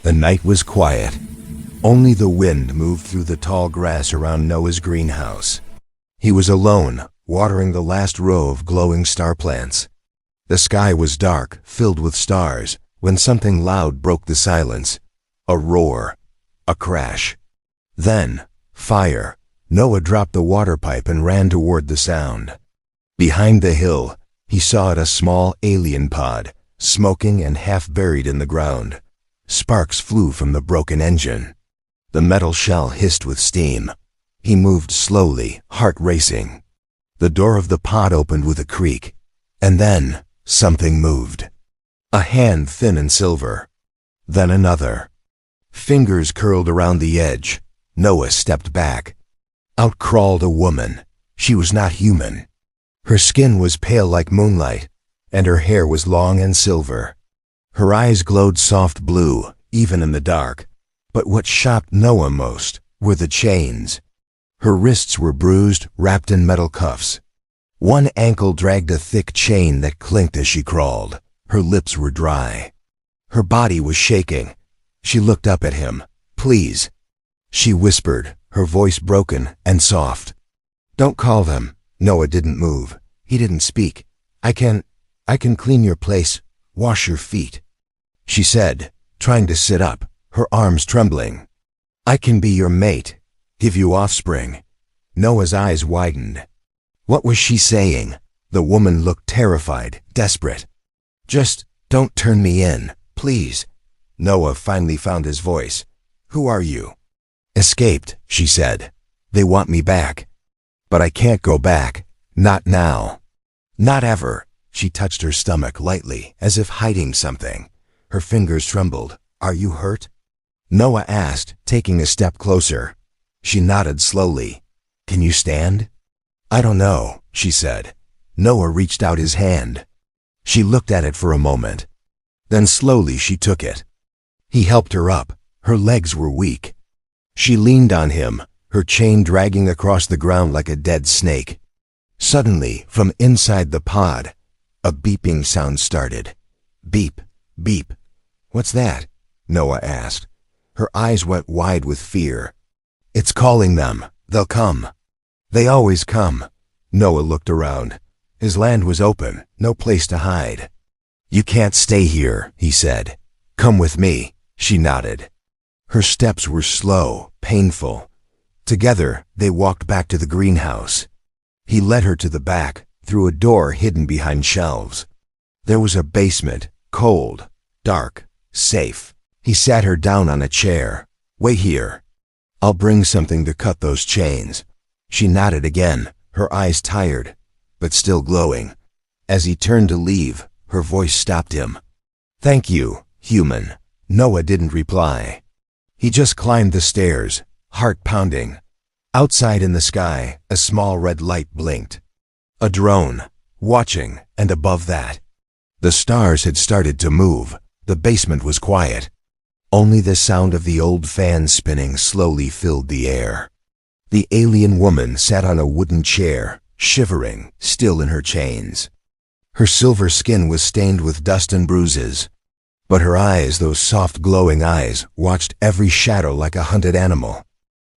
The night was quiet. Only the wind moved through the tall grass around Noah's greenhouse. He was alone, watering the last row of glowing star plants. The sky was dark, filled with stars, when something loud broke the silence. A roar. A crash. Then, fire. Noah dropped the water pipe and ran toward the sound. Behind the hill, he saw a small alien pod, smoking and half buried in the ground. Sparks flew from the broken engine. The metal shell hissed with steam. He moved slowly, heart racing. The door of the pod opened with a creak, and then something moved. A hand thin and silver. Then another. Fingers curled around the edge. Noah stepped back. Out crawled a woman. She was not human. Her skin was pale like moonlight, and her hair was long and silver. Her eyes glowed soft blue, even in the dark. But what shocked Noah most were the chains. Her wrists were bruised, wrapped in metal cuffs. One ankle dragged a thick chain that clinked as she crawled. Her lips were dry. Her body was shaking. She looked up at him. "Please," she whispered, her voice broken and soft. "Don't call them." Noah didn't move. He didn't speak. I can clean your place, wash your feet," she said, trying to sit up, her arms trembling. "I can be your mate, give you offspring." Noah's eyes widened. What was she saying? The woman looked terrified, desperate. "Just don't turn me in, please." Noah finally found his voice. "Who are you?" "Escaped," she said. "They want me back. But I can't go back. Not now. Not ever." She touched her stomach lightly, as if hiding something. Her fingers trembled. "Are you hurt?" Noah asked, taking a step closer. She nodded slowly. "Can you stand?" "I don't know," she said. Noah reached out his hand. She looked at it for a moment. Then slowly she took it. He helped her up. Her legs were weak. She leaned on him, her chain dragging across the ground like a dead snake. Suddenly, from inside the pod, a beeping sound started. Beep, beep. "What's that?" Noah asked. Her eyes went wide with fear. "It's calling them. They'll come." "They always come." Noah looked around. His land was open, no place to hide. "You can't stay here," he said. "Come with me." She nodded. Her steps were slow, painful. Together, they walked back to the greenhouse. He led her to the back, through a door hidden behind shelves. There was a basement, cold, dark, safe. He sat her down on a chair. "Wait here. I'll bring something to cut those chains." She nodded again, her eyes tired, but still glowing. As he turned to leave, her voice stopped him. "Thank you, human." Noah didn't reply. He just climbed the stairs, heart pounding. Outside in the sky, a small red light blinked. A drone, watching, and above that, the stars had started to move. The basement was quiet. Only the sound of the old fan spinning slowly filled the air. The alien woman sat on a wooden chair, shivering, still in her chains. Her silver skin was stained with dust and bruises, but her eyes, those soft glowing eyes, watched every shadow like a hunted animal.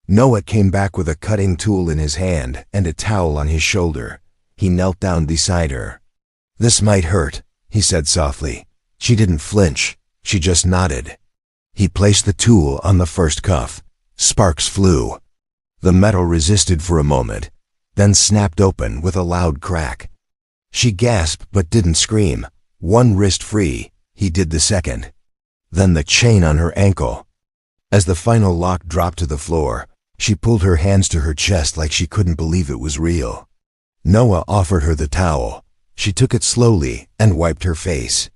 Noah came back with a cutting tool in his hand and a towel on his shoulder. He knelt down beside her. "This might hurt," he said softly. She didn't flinch. She just nodded. He placed the tool on the first cuff. Sparks flew. The metal resisted for a moment, then snapped open with a loud crack. She gasped but didn't scream. One wrist free, he did the second. Then the chain on her ankle. As the final lock dropped to the floor, she pulled her hands to her chest like she couldn't believe it was real. Noah offered her the towel. She took it slowly and wiped her face.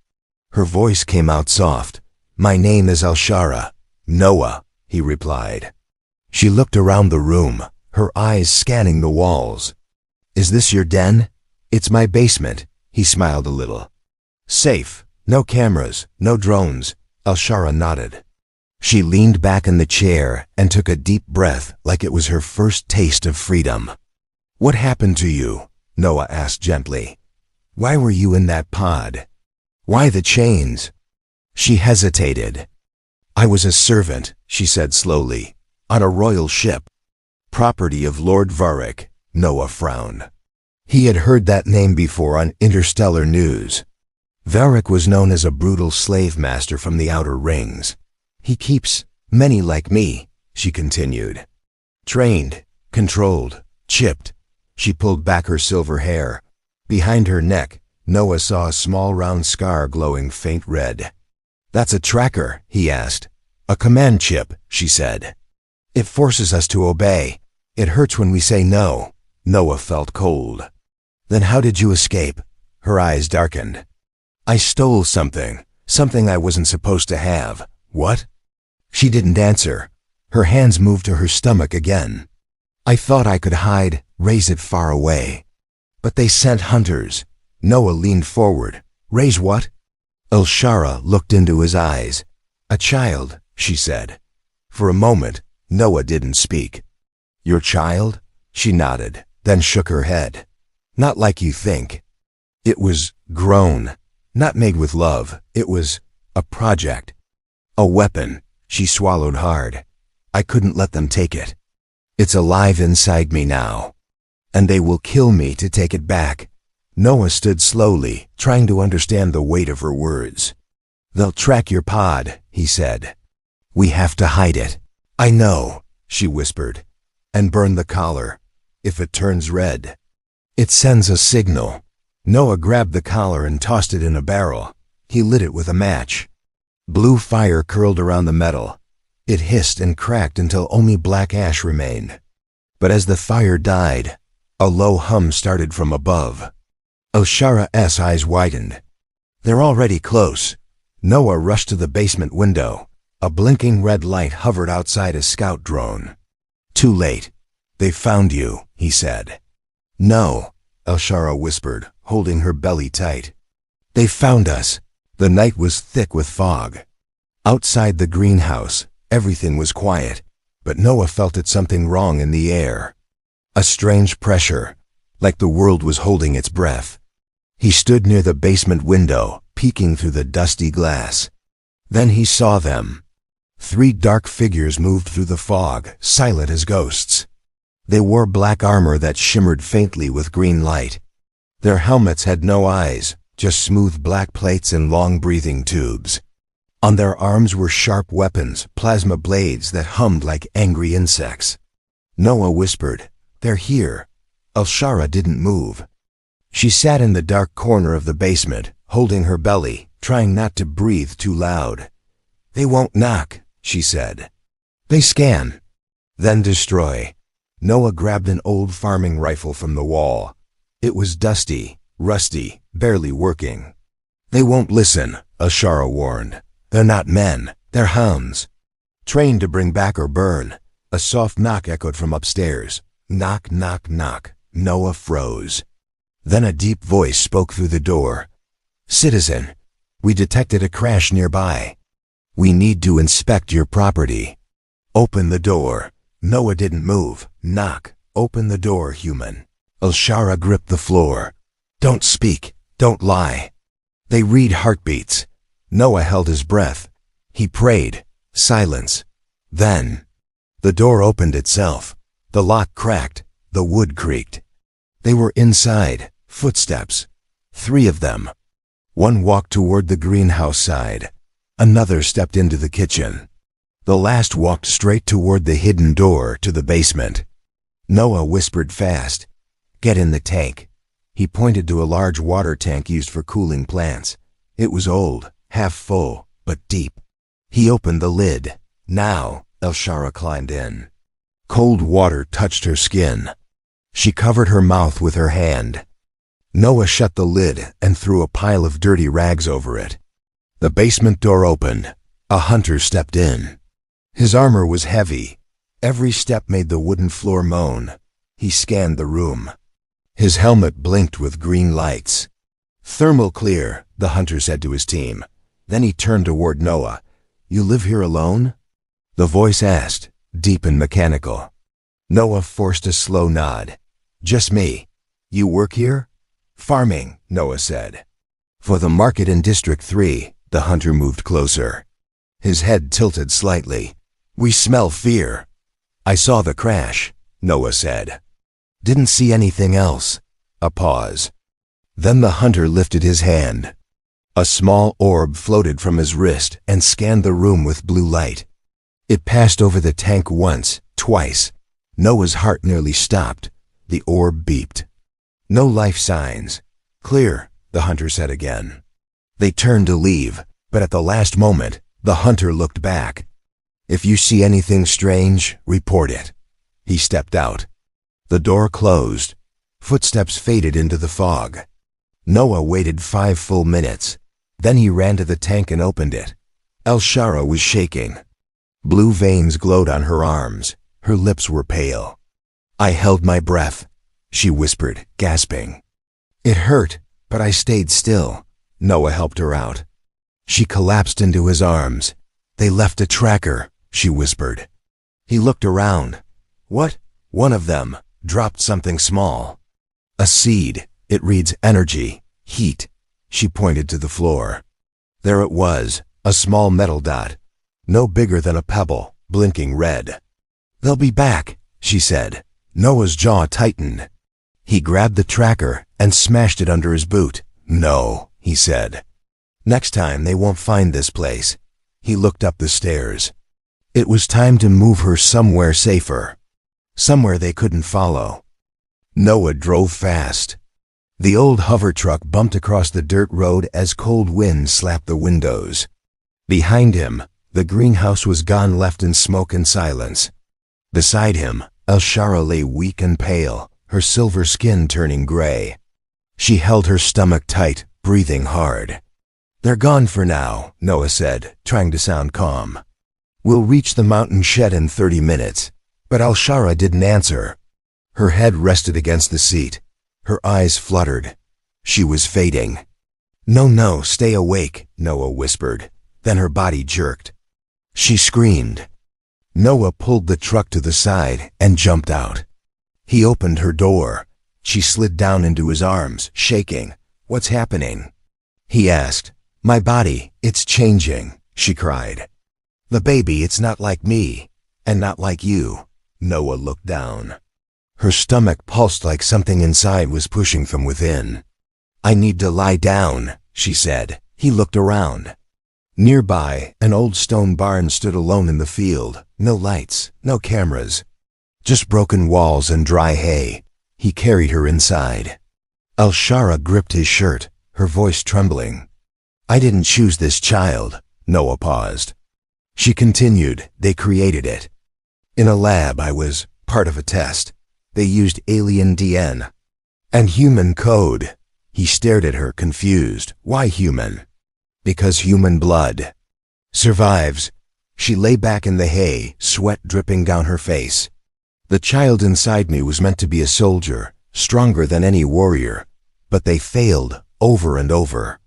Her voice came out soft. "My name is Al-Shara." "Noah," he replied. She looked around the room, her eyes scanning the walls. "Is this your den?" "It's my basement." He smiled a little. "Safe. No cameras, no drones." Al-Shara nodded. She leaned back in the chair and took a deep breath like it was her first taste of freedom. "What happened to you?" Noah asked gently. "Why were you in that pod? Why the chains?" She hesitated. I was a servant, she said slowly, on a royal ship. Property of Lord Varric. Noah frowned. He had heard that name before on interstellar news. Varric was known as a brutal slave master from the outer rings. He keeps many like me, she continued. Trained, controlled, chipped. She pulled back her silver hair. Behind her neck, Noah saw a small round scar glowing faint red. That's a tracker, he asked. A command chip, she said. It forces us to obey. It hurts when we say no. Noah felt cold. Then how did you escape? Her eyes darkened. I stole something I wasn't supposed to have. What? She didn't answer. Her hands moved to her stomach again. I thought I could hide, raise it far away. But they sent hunters. Noah leaned forward. Raise what? Elshara looked into his eyes. A child, she said. For a moment, Noah didn't speak. Your child? She nodded, then shook her head. Not like you think. It was grown, not made with love. It was a project. A weapon. She swallowed hard. I couldn't let them take it. It's alive inside me now. And they will kill me to take it back. Noah stood slowly, trying to understand the weight of her words. They'll track your pod, he said. We have to hide it. I know, she whispered. And burn the collar. If it turns red. It sends a signal. Noah grabbed the collar and tossed it in a barrel. He lit it with a match. Blue fire curled around the metal. It hissed and cracked until only black ash remained. But as the fire died, a low hum started from above. Elshara's eyes widened. They're already close. Noah rushed to the basement window. A blinking red light hovered outside a scout drone. Too late. They found you, he said. No, Elshara whispered, holding her belly tight. They found us. The night was thick with fog. Outside the greenhouse, everything was quiet, but Noah felt something wrong in the air. A strange pressure, like the world was holding its breath. He stood near the basement window, peeking through the dusty glass. Then he saw them. 3 dark figures moved through the fog, silent as ghosts. They wore black armor that shimmered faintly with green light. Their helmets had no eyes, just smooth black plates and long breathing tubes. On their arms were sharp weapons, plasma blades that hummed like angry insects. Noah whispered, They're here. Elshara didn't move. She sat in the dark corner of the basement, holding her belly, trying not to breathe too loud. They won't knock, she said. They scan, then destroy. Noah grabbed an old farming rifle from the wall. It was dusty, rusty, barely working. They won't listen, Elshara warned. They're not men, they're hounds. Trained to bring back or burn. A soft knock echoed from upstairs. Knock, knock, knock. Noah froze. Then a deep voice spoke through the door. Citizen, we detected a crash nearby. We need to inspect your property. Open the door. Noah didn't move. Knock. Open the door, human. Elshara gripped the floor. Don't speak. Don't lie. They read heartbeats. Noah held his breath. He prayed. Silence. Then, the door opened itself. The lock cracked. The wood creaked. They were inside. Footsteps. 3 of them. One walked toward the greenhouse side. Another stepped into the kitchen. The last walked straight toward the hidden door to the basement. Noah whispered fast, Get in the tank. He pointed to a large water tank used for cooling plants. It was old, half full, but deep. He opened the lid. Now, Elshara climbed in. Cold water touched her skin. She covered her mouth with her hand. Noah shut the lid and threw a pile of dirty rags over it. The basement door opened. A hunter stepped in. His armor was heavy. Every step made the wooden floor moan. He scanned the room. His helmet blinked with green lights. Thermal clear, the hunter said to his team. Then he turned toward Noah. You live here alone? The voice asked, deep and mechanical. Noah forced a slow nod. Just me. You work here? Farming, Noah said. For the market in District 3, the hunter moved closer. His head tilted slightly. "We smell fear." "I saw the crash," Noah said. "Didn't see anything else." A pause. Then the hunter lifted his hand. A small orb floated from his wrist and scanned the room with blue light. It passed over the tank once, twice. Noah's heart nearly stopped. The orb beeped. "No life signs." "Clear," the hunter said again. They turned to leave, but at the last moment, the hunter looked back. "If you see anything strange, report it." He stepped out. The door closed. Footsteps faded into the fog. Noah waited 5 full minutes. Then he ran to the tank and opened it. El-Shara was shaking. Blue veins glowed on her arms. Her lips were pale. "I held my breath," she whispered, gasping. "It hurt, but I stayed still." Noah helped her out. She collapsed into his arms. "They left a tracker," she whispered. He looked around. "What?" One of them dropped something small. "A seed. It reads energy, heat." She pointed to the floor. There it was, a small metal dot, no bigger than a pebble, blinking red. "They'll be back," she said. Noah's jaw tightened. He grabbed the tracker and smashed it under his boot. "No," he said. "Next time they won't find this place." He looked up the stairs. It was time to move her somewhere safer. Somewhere they couldn't follow. Noah drove fast. The old hover truck bumped across the dirt road as cold winds slapped the windows. Behind him, the greenhouse was gone, left in smoke and silence. Beside him, El-Shara lay weak and pale, her silver skin turning gray. She held her stomach tight, breathing hard. "They're gone for now," Noah said, trying to sound calm. "We'll reach the mountain shed in 30 minutes. But El-Shara didn't answer. Her head rested against the seat. Her eyes fluttered. She was fading. No, stay awake," Noah whispered. Then her body jerked. She screamed. Noah pulled the truck to the side and jumped out. He opened her door. She slid down into his arms, shaking. "What's happening?" He asked. "My body, it's changing," she cried. "The baby, it's not like me, and not like you." Noah looked down. Her stomach pulsed like something inside was pushing from within. "I need to lie down," she said. He looked around. Nearby, an old stone barn stood alone in the field. No lights, no cameras. Just broken walls and dry hay. He carried her inside. El-Shara gripped his shirt, her voice trembling. "I didn't choose this child." Noah paused. She continued. "They created it. In a lab. I was part of a test. They used alien DNA and human code." He stared at her, confused. "Why human?" "Because human blood survives." She lay back in the hay, sweat dripping down her face. "The child inside me was meant to be a soldier, stronger than any warrior, but they failed over and over.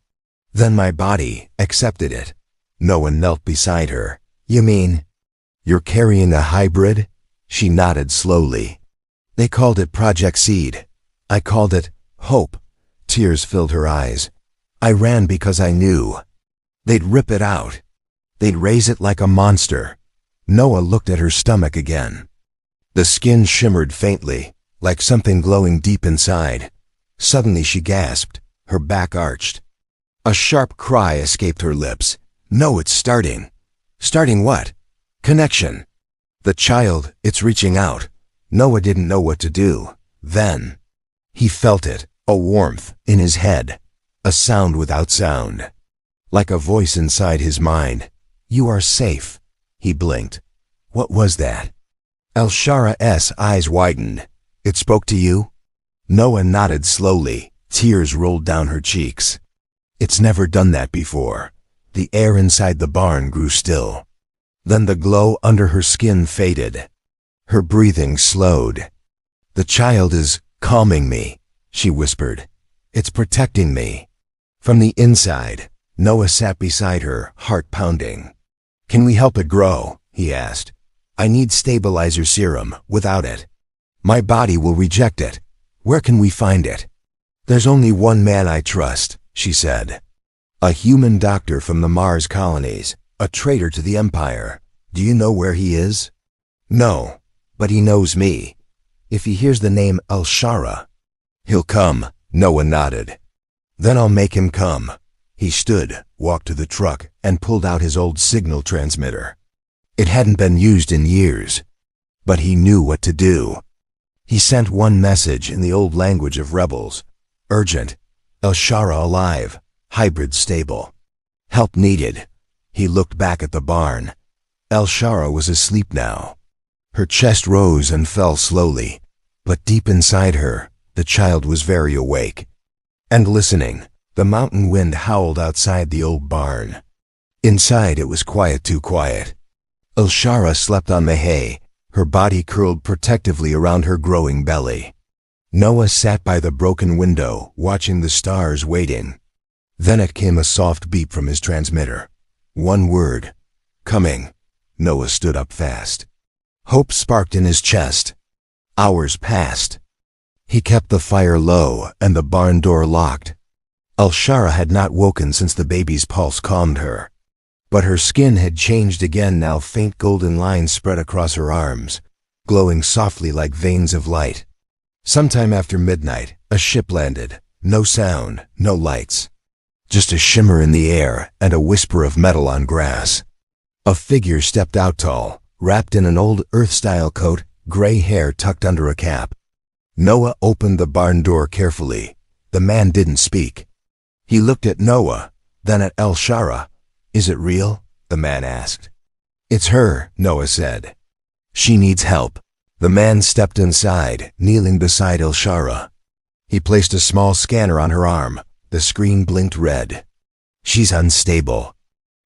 Then my body accepted it." Noah knelt beside her. "You mean you're carrying a hybrid?" She nodded slowly. "They called it Project Seed. I called it Hope." Tears filled her eyes. "I ran because I knew they'd rip it out. They'd raise it like a monster." Noah looked at her stomach again. The skin shimmered faintly, like something glowing deep inside. Suddenly she gasped, her back arched. A sharp cry escaped her lips. "No, it's starting." "Starting what?" "Connection. The child, it's reaching out." Noah didn't know what to do. Then he felt it, a warmth in his head, a sound without sound, like a voice inside his mind. "You are safe." He blinked. What was that? El-Shara's eyes widened. "It spoke to you?" Noah nodded slowly. Tears rolled down her cheeks. "It's never done that before." The air inside the barn grew still. Then the glow under her skin faded. Her breathing slowed. "The child is calming me," she whispered. "It's protecting me." From the inside, Noah sat beside her, heart pounding. "Can we help it grow?" he asked. "I need stabilizer serum. Without it, my body will reject it. Where can we find it?" "There's only one man I trust," she said. "A human doctor from the Mars colonies. A traitor to the Empire. Do you know where he is? No, but he knows me. If he hears the name Al-Shara, he'll come. Noah nodded. Then I'll make him come. He stood, walked to the truck, and pulled out his old signal transmitter. It hadn't been used in years, but he knew what to do. He sent one message in the old language of rebels. Urgent. Al-Shara alive. Hybrid stable. Help needed. He looked back at the barn. Al-Shara was asleep now. Her chest rose and fell slowly, but deep inside her, the child was very awake. And listening, the mountain wind howled outside the old barn. Inside it was quiet, too quiet. Al-Shara slept on the hay, her body curled protectively around her growing belly. Noah sat by the broken window, watching the stars, waiting. Then it came a soft beep from his transmitter. One word. Coming. Noah stood up fast. Hope sparked in his chest. Hours passed. He kept the fire low and the barn door locked. Al-Shara had not woken since the baby's pulse calmed her. But her skin had changed again now. Faint golden lines spread across her arms, glowing softly like veins of light. Sometime after midnight, a ship landed. No sound, no lights. Just a shimmer in the air and a whisper of metal on grass. A figure stepped out tall, wrapped in an old Earth-style coat, gray hair tucked under a cap. Noah opened the barn door carefully. The man didn't speak. He looked at Noah, then at Al-Shara. Is it real? The man asked. It's her, Noah said. She needs help. The man stepped inside, kneeling beside Al-Shara. He placed a small scanner on her arm. The screen blinked red. She's unstable.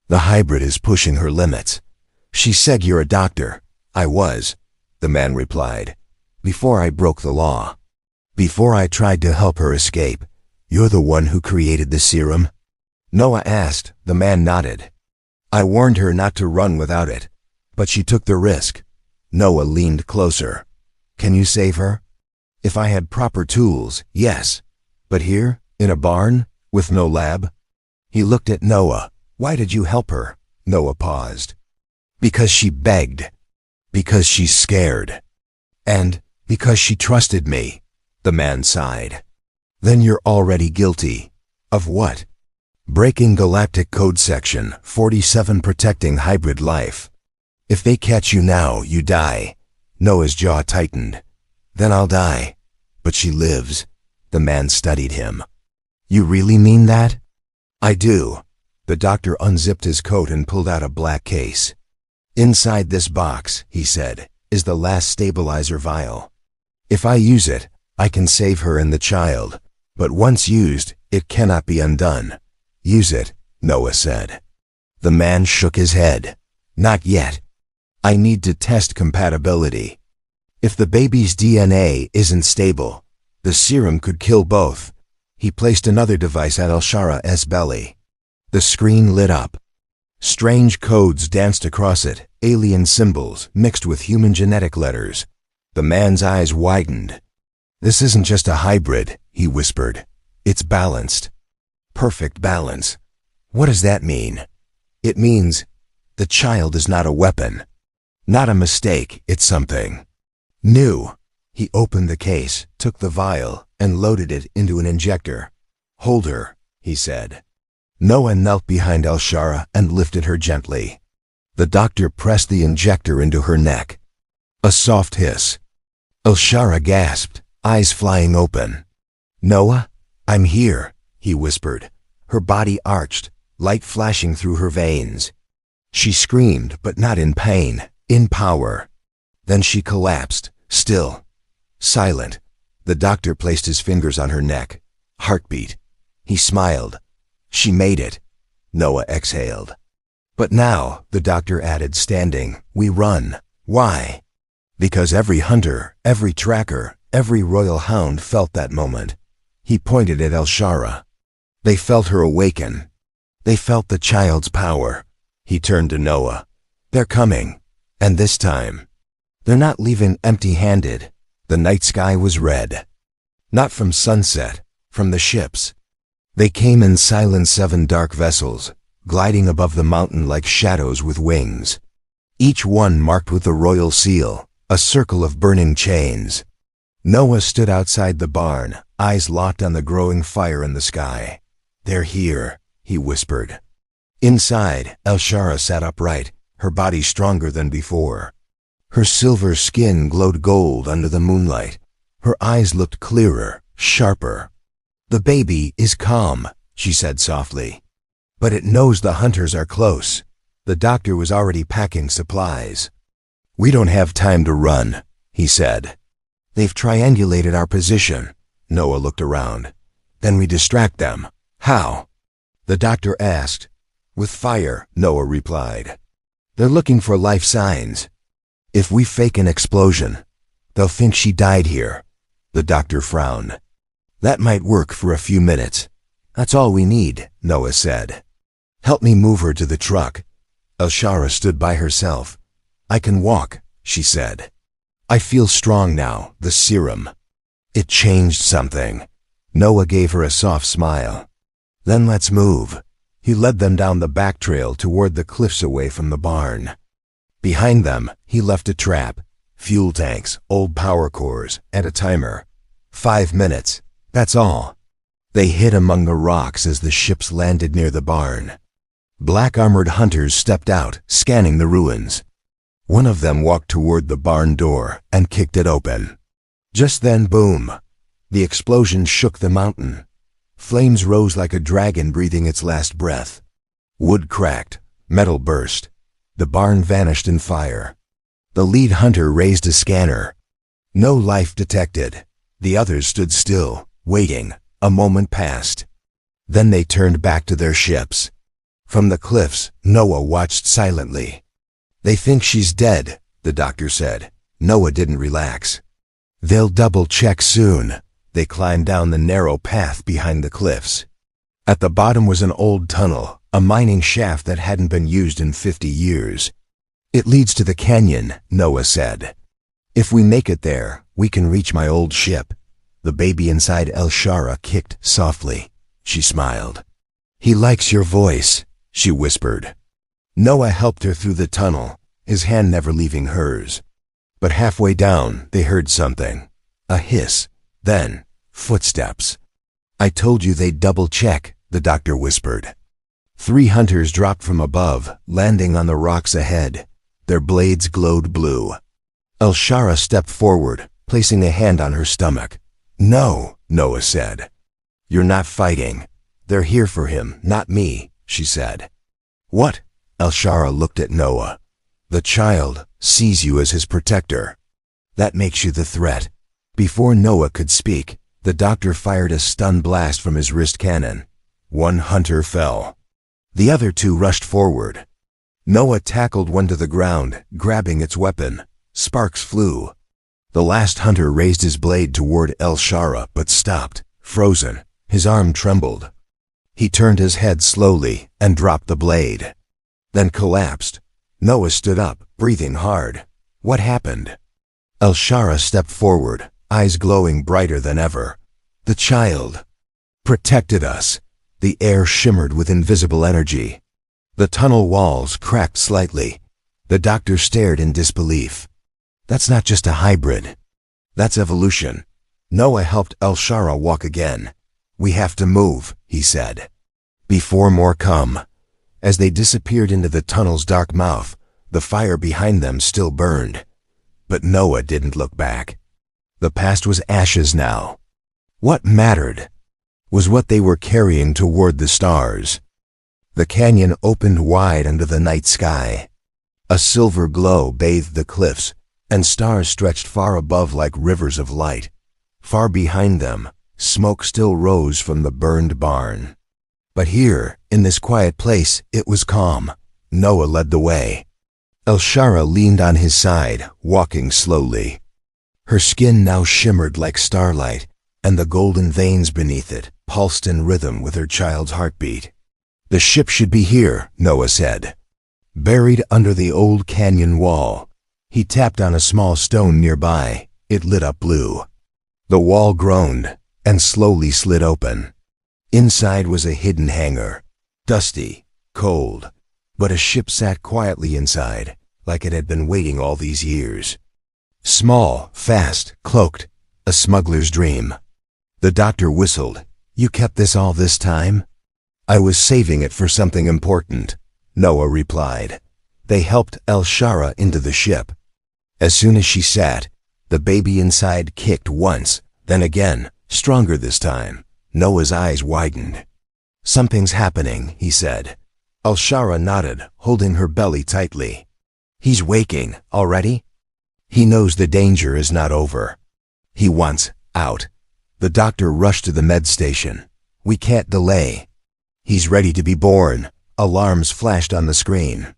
The hybrid is pushing her limits. She said you're a doctor. I was, the man replied. Before I broke the law. Before I tried to help her escape. You're the one who created the serum? Noah asked. The man nodded. I warned her not to run without it, but she took the risk. Noah leaned closer. Can you save her? If I had proper tools, yes. But here, in a barn, with no lab? He looked at Noah. Why did you help her? Noah paused. Because she begged. Because she's scared. And because she trusted me. The man sighed. Then you're already guilty. Of what? Breaking Galactic Code Section 47, protecting hybrid life. If they catch you now, you die. Noah's jaw tightened. Then I'll die. But she lives. The man studied him. You really mean that? I do. The doctor unzipped his coat and pulled out a black case. Inside this box, he said, is the last stabilizer vial. If I use it, I can save her and the child. But once used, it cannot be undone. Use it, Noah said. The man shook his head. Not yet. I need to test compatibility. If the baby's DNA isn't stable, the serum could kill both. He placed another device at Al-Shara's belly. The screen lit up. Strange codes danced across it, alien symbols mixed with human genetic letters. The man's eyes widened. This isn't just a hybrid, he whispered. It's balanced. Perfect balance. What does that mean? It means the child is not a weapon. Not a mistake, it's something new. He opened the case, took the vial, and loaded it into an injector. Hold her, he said. Noah knelt behind Al-Shara and lifted her gently. The doctor pressed the injector into her neck. A soft hiss. Al-Shara gasped, eyes flying open. Noah, I'm here, he whispered. Her body arched, light flashing through her veins. She screamed, but not in pain, in power. Then she collapsed, still, silent. The doctor placed his fingers on her neck. Heartbeat. He smiled. She made it. Noah exhaled. But now, the doctor added, standing, we run. Why? Because every hunter, every tracker, every royal hound felt that moment. He pointed at Al-Shara. They felt her awaken. They felt the child's power. He turned to Noah. They're coming. And this time, they're not leaving empty-handed. The night sky was red. Not from sunset, from the ships. They came in silent 7 dark vessels, gliding above the mountain like shadows with wings. Each one marked with the royal seal, a circle of burning chains. Noah stood outside the barn, eyes locked on the growing fire in the sky. "They're here," he whispered. Inside, El-Shara sat upright, her body stronger than before. Her silver skin glowed gold under the moonlight. Her eyes looked clearer, sharper. "The baby is calm," she said softly. "But it knows the hunters are close." The doctor was already packing supplies. "We don't have time to run," he said. "They've triangulated our position." Noah looked around. "Then we distract them." "How?" the doctor asked. "With fire," Noah replied. "They're looking for life signs. If we fake an explosion, they'll think she died here." The doctor frowned. "That might work for a few minutes. That's all we need," Noah said. "Help me move her to the truck." El-Shara stood by herself. "I can walk," she said. "I feel strong now, the serum." It changed something. Noah gave her a soft smile. "Then let's move." He led them down the back trail toward the cliffs away from the barn. Behind them, he left a trap, fuel tanks, old power cores, and a timer. 5 minutes, that's all. They hid among the rocks as the ships landed near the barn. Black armored hunters stepped out, scanning the ruins. One of them walked toward the barn door and kicked it open. Just then, boom! The explosion shook the mountain. Flames rose like a dragon breathing its last breath. Wood cracked, metal burst. The barn vanished in fire. The lead hunter raised a scanner. No life detected. The others stood still, waiting. A moment passed. Then they turned back to their ships. From the cliffs, Noah watched silently. "They think she's dead," the doctor said. Noah didn't relax. "They'll double-check soon." They climbed down the narrow path behind the cliffs. At the bottom was an old tunnel, a mining shaft that hadn't been used in 50 years. "It leads to the canyon," Noah said. "If we make it there, we can reach my old ship." The baby inside El-Shara kicked softly. She smiled. "He likes your voice," she whispered. Noah helped her through the tunnel, his hand never leaving hers. But halfway down, they heard something. A hiss. Then, footsteps. "I told you they'd double-check," the doctor whispered. 3 hunters dropped from above, landing on the rocks ahead. Their blades glowed blue. El-Shara stepped forward, placing a hand on her stomach. "No," Noah said. "You're not fighting. They're here for him, not me," she said. "What?" El-Shara looked at Noah. "The child sees you as his protector. That makes you the threat." Before Noah could speak, the doctor fired a stun blast from his wrist cannon. 1 hunter fell. The other 2 rushed forward. Noah tackled one to the ground, grabbing its weapon. Sparks flew. The last hunter raised his blade toward El-Shara but stopped, frozen. His arm trembled. He turned his head slowly and dropped the blade. Then collapsed. Noah stood up, breathing hard. What happened? El-Shara stepped forward, eyes glowing brighter than ever. "The child protected us." The air shimmered with invisible energy. The tunnel walls cracked slightly. The doctor stared in disbelief. "That's not just a hybrid. That's evolution." Noah helped El-Shara walk again. "We have to move," he said, "before more come." As they disappeared into the tunnel's dark mouth, the fire behind them still burned. But Noah didn't look back. The past was ashes now. What mattered was what they were carrying toward the stars. The canyon opened wide under the night sky. A silver glow bathed the cliffs, and stars stretched far above like rivers of light. Far behind them, smoke still rose from the burned barn. But here, in this quiet place, it was calm. Noah led the way. El-Shara leaned on his side, walking slowly. Her skin now shimmered like starlight, and the golden veins beneath it pulsed in rhythm with her child's heartbeat. "The ship should be here," Noah said. "Buried under the old canyon wall." He tapped on a small stone nearby. It lit up blue. The wall groaned and slowly slid open. Inside was a hidden hangar, dusty, cold, but a ship sat quietly inside, like it had been waiting all these years. Small, fast, cloaked, a smuggler's dream. The doctor whistled. "You kept this all this time?" "I was saving it for something important," Noah replied. They helped El-Shara into the ship. As soon as she sat, the baby inside kicked once, then again, stronger this time. Noah's eyes widened. "Something's happening," he said. El-Shara nodded, holding her belly tightly. "He's waking, already?" "He knows the danger is not over. He wants out." The doctor rushed to the med station. "We can't delay." "He's ready to be born." Alarms flashed on the screen.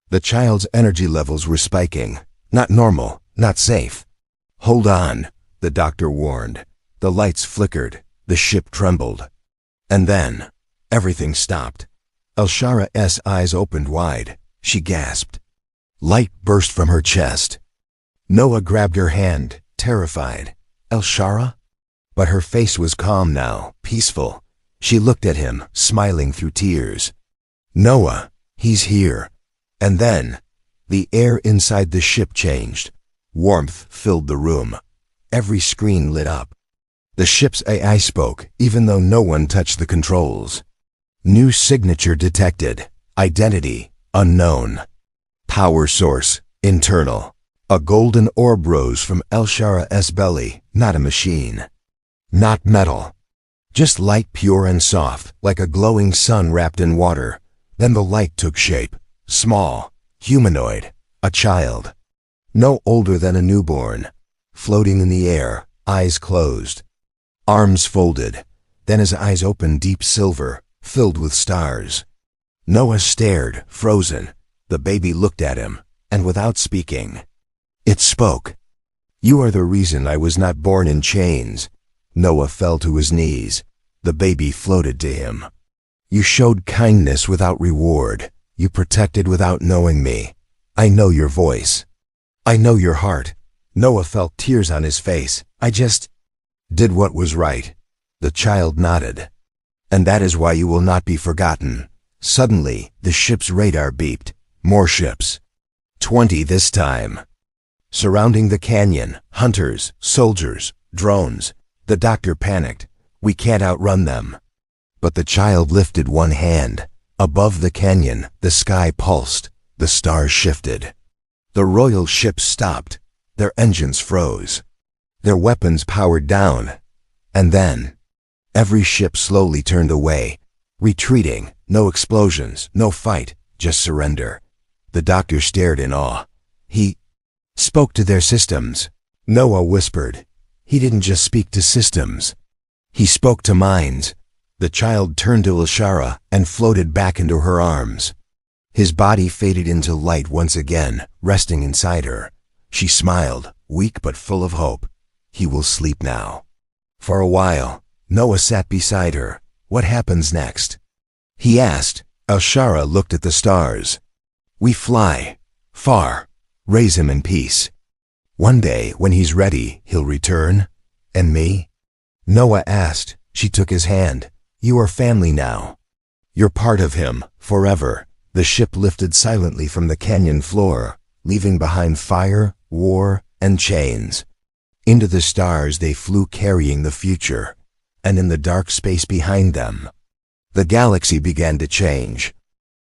The child's energy levels were spiking. Not normal, not safe. "Hold on," the doctor warned. The lights flickered. The ship trembled. And then, everything stopped. El-Shara's eyes opened wide. She gasped. Light burst from her chest. Noah grabbed her hand, terrified. "El-Shara?" But her face was calm now, peaceful. She looked at him, smiling through tears. "Noah, he's here." And then, the air inside the ship changed. Warmth filled the room. Every screen lit up. The ship's AI spoke, even though no one touched the controls. "New signature detected. Identity, unknown. Power source, internal." A golden orb rose from El-Shara's belly, not a machine. Not metal. Just light, pure and soft, like a glowing sun wrapped in water. Then the light took shape. Small, humanoid, a child. No older than a newborn. Floating in the air, eyes closed. Arms folded. Then his eyes opened deep silver, filled with stars. Noah stared, frozen. The baby looked at him, and without speaking, it spoke. "You are the reason I was not born in chains." Noah fell to his knees. The baby floated to him. "You showed kindness without reward. You protected without knowing me. I know your voice. I know your heart." Noah felt tears on his face. "I just did what was right." The child nodded. "And that is why you will not be forgotten." Suddenly, the ship's radar beeped. More ships. 20 this time. Surrounding the canyon, hunters, soldiers, drones. The doctor panicked. "We can't outrun them." But the child lifted one hand. Above the canyon, the sky pulsed. The stars shifted. The royal ships stopped. Their engines froze. Their weapons powered down. And then, every ship slowly turned away, retreating. No explosions, no fight, just surrender. The doctor stared in awe. "He spoke to their systems." Noah whispered. "He didn't just speak to systems. He spoke to minds." The child turned to El-Shara and floated back into her arms. His body faded into light once again, resting inside her. She smiled, weak but full of hope. He will sleep now. For a while, Noah sat beside her. "What happens next?" he asked. El-Shara looked at the stars. "We fly. Far. Raise him in peace. One day, when he's ready, he'll return." "And me?" Noah asked. She took his hand. "You are family now. You're part of him, forever." The ship lifted silently from the canyon floor, leaving behind fire, war, and chains. Into the stars they flew, carrying the future. And in the dark space behind them, the galaxy began to change.